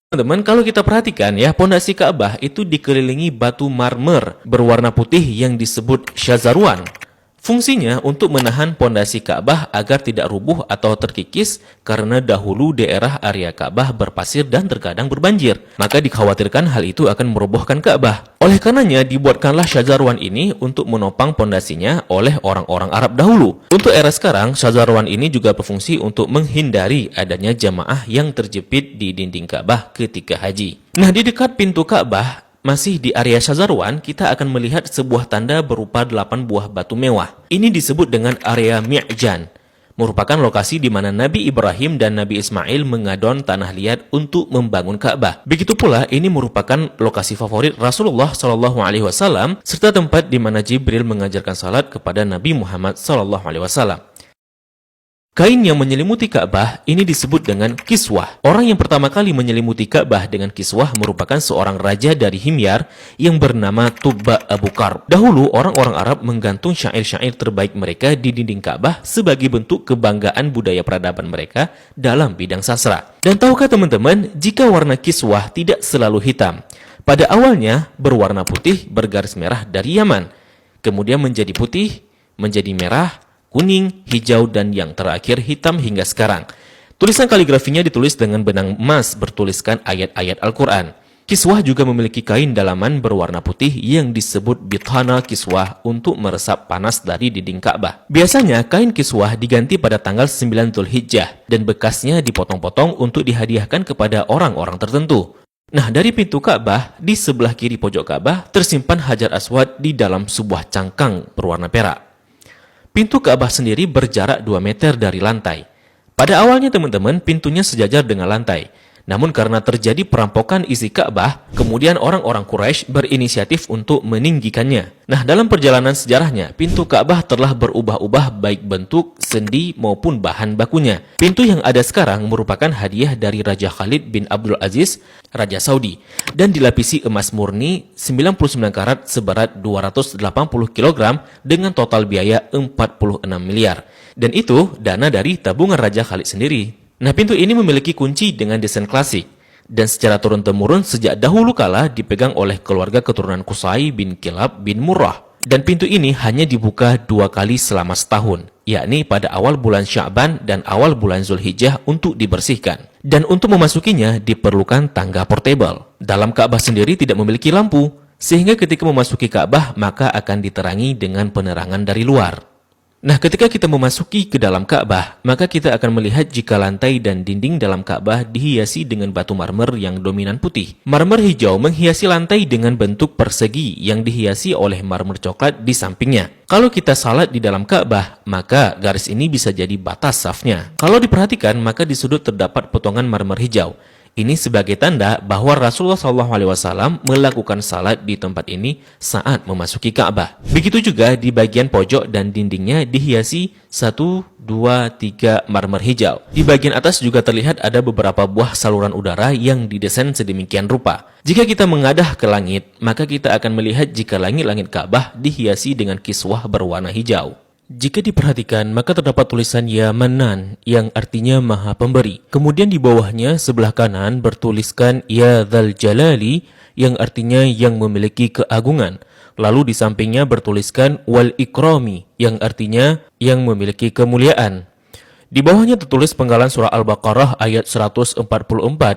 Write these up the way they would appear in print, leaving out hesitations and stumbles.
Teman-teman, kalau kita perhatikan ya, pondasi Ka'bah itu dikelilingi batu marmer berwarna putih yang disebut syazarwan. Fungsinya untuk menahan pondasi Ka'bah agar tidak rubuh atau terkikis karena dahulu daerah area Ka'bah berpasir dan terkadang berbanjir. Maka dikhawatirkan hal itu akan merobohkan Ka'bah. Oleh karenanya dibuatkanlah syazarwan ini untuk menopang pondasinya oleh orang-orang Arab dahulu. Untuk era sekarang, syazarwan ini juga berfungsi untuk menghindari adanya jamaah yang terjepit di dinding Ka'bah ketika haji. Nah, di dekat pintu Ka'bah, masih di area Syazarwan, kita akan melihat sebuah tanda berupa 8 buah batu mewah. Ini disebut dengan area Mi'jan, merupakan lokasi di mana Nabi Ibrahim dan Nabi Ismail mengadon tanah liat untuk membangun Ka'bah. Begitu pula, ini merupakan lokasi favorit Rasulullah SAW, serta tempat di mana Jibril mengajarkan salat kepada Nabi Muhammad SAW. Kain yang menyelimuti Ka'bah ini disebut dengan kiswah. Orang yang pertama kali menyelimuti Ka'bah dengan kiswah merupakan seorang raja dari Himyar yang bernama Tubba Abu Karb. Dahulu, orang-orang Arab menggantung syair-syair terbaik mereka di dinding Ka'bah sebagai bentuk kebanggaan budaya peradaban mereka dalam bidang sastra. Dan tahukah teman-teman, jika warna kiswah tidak selalu hitam, pada awalnya berwarna putih bergaris merah dari Yaman, kemudian menjadi putih, menjadi merah, kuning, hijau, dan yang terakhir hitam hingga sekarang. Tulisan kaligrafinya ditulis dengan benang emas bertuliskan ayat-ayat Al-Quran. Kiswah juga memiliki kain dalaman berwarna putih yang disebut bithana kiswah untuk meresap panas dari dinding Ka'bah. Biasanya kain kiswah diganti pada tanggal 9 Dzulhijjah dan bekasnya dipotong-potong untuk dihadiahkan kepada orang-orang tertentu. Nah, dari pintu Ka'bah, di sebelah kiri pojok Ka'bah tersimpan Hajar Aswad di dalam sebuah cangkang berwarna perak. Pintu Ka'bah sendiri berjarak 2 meter dari lantai. Pada awalnya teman-teman, pintunya sejajar dengan lantai. Namun karena terjadi perampokan isi Ka'bah, kemudian orang-orang Quraisy berinisiatif untuk meninggikannya. Nah, dalam perjalanan sejarahnya, pintu Ka'bah telah berubah-ubah baik bentuk, sendi, maupun bahan bakunya. Pintu yang ada sekarang merupakan hadiah dari Raja Khalid bin Abdul Aziz, Raja Saudi, dan dilapisi emas murni 99 karat seberat 280 kg dengan total biaya 46 miliar. Dan itu dana dari tabungan Raja Khalid sendiri. Nah, pintu ini memiliki kunci dengan desain klasik dan secara turun-temurun sejak dahulu kala dipegang oleh keluarga keturunan Qusay bin Kilab bin Murrah. Dan pintu ini hanya dibuka 2 kali selama setahun, yakni pada awal bulan Sya'ban dan awal bulan Zulhijjah untuk dibersihkan. Dan untuk memasukinya diperlukan tangga portable. Dalam Ka'bah sendiri tidak memiliki lampu, sehingga ketika memasuki Ka'bah maka akan diterangi dengan penerangan dari luar. Nah, ketika kita memasuki ke dalam Ka'bah, maka kita akan melihat jika lantai dan dinding dalam Ka'bah dihiasi dengan batu marmer yang dominan putih. Marmer hijau menghiasi lantai dengan bentuk persegi yang dihiasi oleh marmer coklat di sampingnya. Kalau kita salat di dalam Ka'bah, maka garis ini bisa jadi batas safnya. Kalau diperhatikan, maka di sudut terdapat potongan marmer hijau. Ini sebagai tanda bahwa Rasulullah SAW melakukan salat di tempat ini saat memasuki Ka'bah. Begitu juga di bagian pojok dan dindingnya dihiasi 1, 2, 3 marmer hijau. Di bagian atas juga terlihat ada beberapa buah saluran udara yang didesain sedemikian rupa. Jika kita mengadah ke langit, maka kita akan melihat jika langit-langit Ka'bah dihiasi dengan kiswah berwarna hijau. Jika diperhatikan, maka terdapat tulisan Ya Manan yang artinya Maha Pemberi. Kemudian di bawahnya sebelah kanan bertuliskan Ya Dzal Jalali yang artinya yang memiliki keagungan. Lalu di sampingnya bertuliskan Wal Ikrami yang artinya yang memiliki kemuliaan. Di bawahnya tertulis penggalan surah Al-Baqarah ayat 144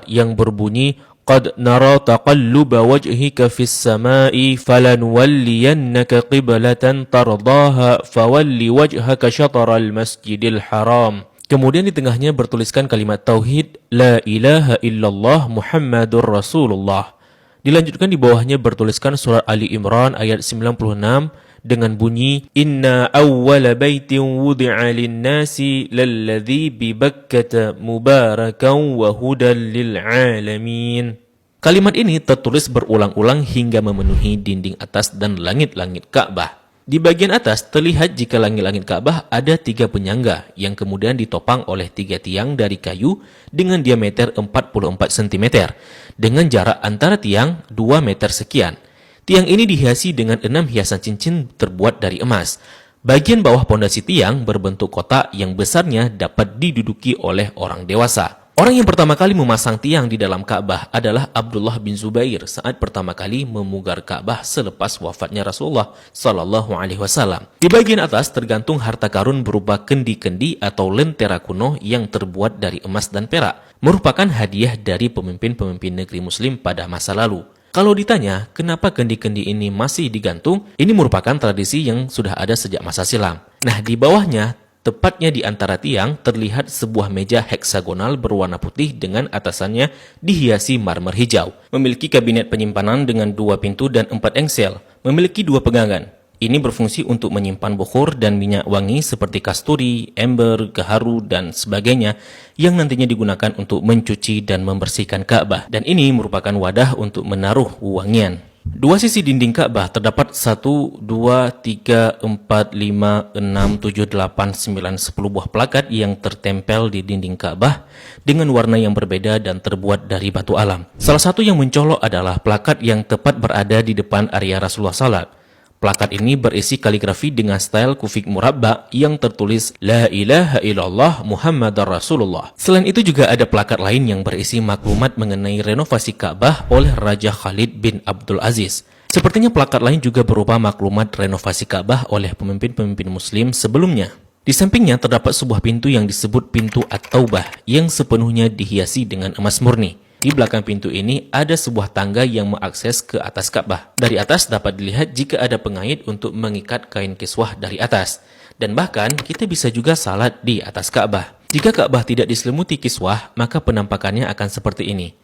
yang berbunyi Qad nara taqalluba wajhika fis sama'i falanuwalliyannaka qiblatan tardaha fawalli wajhaka syatral masjidil haram. Kemudian di tengahnya bertuliskan kalimat tauhid La ilaha illallah Muhammadur Rasulullah. Dilanjutkan di bawahnya bertuliskan surah Ali Imran ayat 96 dengan bunyi Inna awwala baitin wudi'a lin-nasi lalladzi bi Bakkah mubarakan wa hudan lil alamin. Kalimat ini tertulis berulang-ulang hingga memenuhi dinding atas dan langit-langit Ka'bah. Di bagian atas terlihat jika langit-langit Ka'bah ada 3 penyangga yang kemudian ditopang oleh 3 tiang dari kayu dengan diameter 44 cm dengan jarak antara tiang 2 meter sekian. Tiang ini dihiasi dengan 6 hiasan cincin terbuat dari emas. Bagian bawah pondasi tiang berbentuk kotak yang besarnya dapat diduduki oleh orang dewasa. Orang yang pertama kali memasang tiang di dalam Ka'bah adalah Abdullah bin Zubair saat pertama kali memugar Ka'bah selepas wafatnya Rasulullah Sallallahu Alaihi Wasallam. Di bagian atas tergantung harta karun berupa kendi-kendi atau lentera kuno yang terbuat dari emas dan perak, merupakan hadiah dari pemimpin-pemimpin negeri Muslim pada masa lalu. Kalau ditanya, kenapa kendi-kendi ini masih digantung? Ini merupakan tradisi yang sudah ada sejak masa silam. Nah, di bawahnya, tepatnya di antara tiang, terlihat sebuah meja heksagonal berwarna putih dengan atasannya dihiasi marmer hijau. Memiliki kabinet penyimpanan dengan 2 pintu dan 4 engsel. Memiliki 2 pegangan. Ini berfungsi untuk menyimpan bukhur dan minyak wangi seperti kasturi, ember, gaharu, dan sebagainya yang nantinya digunakan untuk mencuci dan membersihkan Ka'bah. Dan ini merupakan wadah untuk menaruh wangian. 2 sisi dinding Ka'bah terdapat 1, 2, 3, 4, 5, 6, 7, 8, 9, 10 buah plakat yang tertempel di dinding Ka'bah dengan warna yang berbeda dan terbuat dari batu alam. Salah satu yang mencolok adalah plakat yang tepat berada di depan area Rasulullah SAW. Plakat ini berisi kaligrafi dengan style kufik murabba yang tertulis La ilaha illallah Muhammadar Rasulullah. Selain itu juga ada plakat lain yang berisi maklumat mengenai renovasi Ka'bah oleh Raja Khalid bin Abdul Aziz. Sepertinya plakat lain juga berupa maklumat renovasi Ka'bah oleh pemimpin-pemimpin Muslim sebelumnya. Di sampingnya terdapat sebuah pintu yang disebut pintu At-Taubah yang sepenuhnya dihiasi dengan emas murni. Di belakang pintu ini ada sebuah tangga yang mengakses ke atas Ka'bah. Dari atas dapat dilihat jika ada pengait untuk mengikat kain kiswah dari atas. Dan bahkan kita bisa juga salat di atas Ka'bah. Jika Ka'bah tidak diselimuti kiswah, maka penampakannya akan seperti ini.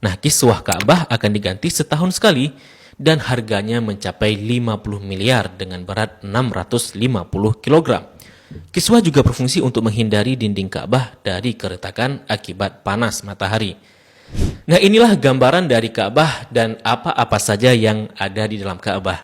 Nah, kiswah Ka'bah akan diganti setahun sekali dan harganya mencapai 50 miliar dengan berat 650 kg. Kiswah juga berfungsi untuk menghindari dinding Ka'bah dari keretakan akibat panas matahari. Nah, inilah gambaran dari Ka'bah dan apa-apa saja yang ada di dalam Ka'bah.